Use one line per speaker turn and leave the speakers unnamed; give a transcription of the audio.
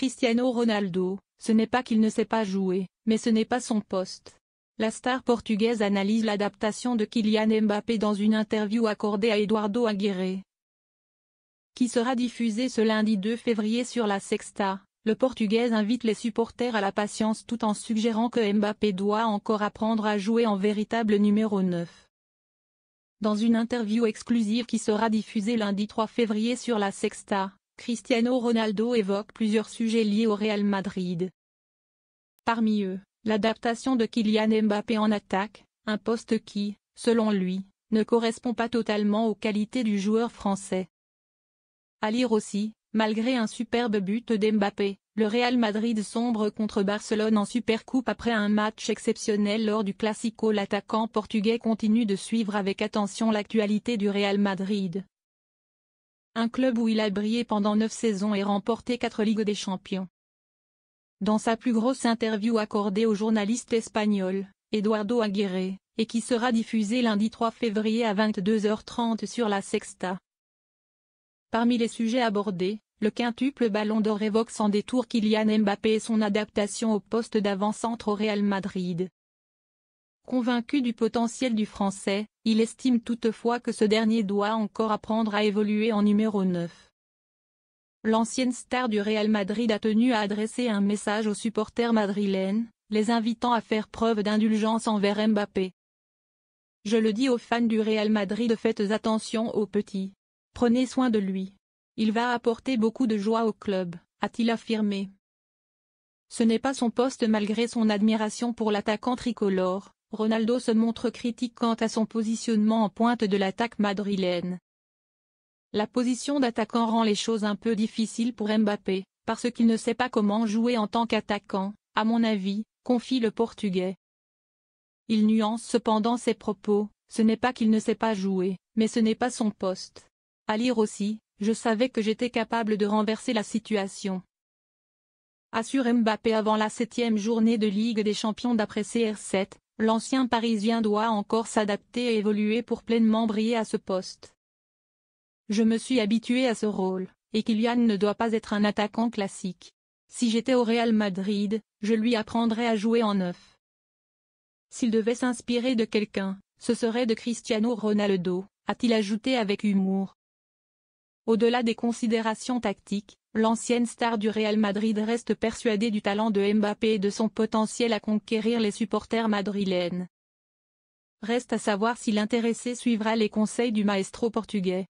Cristiano Ronaldo, ce n'est pas qu'il ne sait pas jouer, mais ce n'est pas son poste. La star portugaise analyse l'adaptation de Kylian Mbappé dans une interview accordée à Eduardo Aguirre, qui sera diffusée ce lundi 2 février sur La Sexta. Le Portugais invite les supporters à la patience tout en suggérant que Mbappé doit encore apprendre à jouer en véritable numéro 9. Dans une interview exclusive qui sera diffusée lundi 3 février sur La Sexta, Cristiano Ronaldo évoque plusieurs sujets liés au Real Madrid. Parmi eux, l'adaptation de Kylian Mbappé en attaque, un poste qui, selon lui, ne correspond pas totalement aux qualités du joueur français. À lire aussi, malgré un superbe but d'Mbappé, le Real Madrid sombre contre Barcelone en Supercoupe après un match exceptionnel lors du Classico. L'attaquant portugais continue de suivre avec attention l'actualité du Real Madrid, un club où il a brillé pendant 9 saisons et remporté 4 Ligues des Champions. Dans sa plus grosse interview accordée au journaliste espagnol, Eduardo Aguirre, et qui sera diffusée lundi 3 février à 22h30 sur La Sexta. Parmi les sujets abordés, le quintuple Ballon d'Or évoque sans détour Kylian Mbappé et son adaptation au poste d'avant-centre au Real Madrid. Convaincu du potentiel du Français, il estime toutefois que ce dernier doit encore apprendre à évoluer en numéro 9. L'ancienne star du Real Madrid a tenu à adresser un message aux supporters madrilènes, les invitant à faire preuve d'indulgence envers Mbappé. « Je le dis aux fans du Real Madrid, faites attention au petit. Prenez soin de lui. Il va apporter beaucoup de joie au club », a-t-il affirmé. Ce n'est pas son poste. Malgré son admiration pour l'attaquant tricolore, Ronaldo se montre critique quant à son positionnement en pointe de l'attaque madrilène. La position d'attaquant rend les choses un peu difficiles pour Mbappé, parce qu'il ne sait pas comment jouer en tant qu'attaquant, à mon avis, confie le Portugais. Il nuance cependant ses propos, ce n'est pas qu'il ne sait pas jouer, mais ce n'est pas son poste. À lire aussi, je savais que j'étais capable de renverser la situation, assure Mbappé avant la 7e journée de Ligue des Champions. D'après CR7, l'ancien Parisien doit encore s'adapter et évoluer pour pleinement briller à ce poste. Je me suis habitué à ce rôle, et Kylian ne doit pas être un attaquant classique. Si j'étais au Real Madrid, je lui apprendrais à jouer en 9. S'il devait s'inspirer de quelqu'un, ce serait de Cristiano Ronaldo, a-t-il ajouté avec humour. Au-delà des considérations tactiques, l'ancienne star du Real Madrid reste persuadée du talent de Mbappé et de son potentiel à conquérir les supporters madrilènes. Reste à savoir si l'intéressé suivra les conseils du maestro portugais.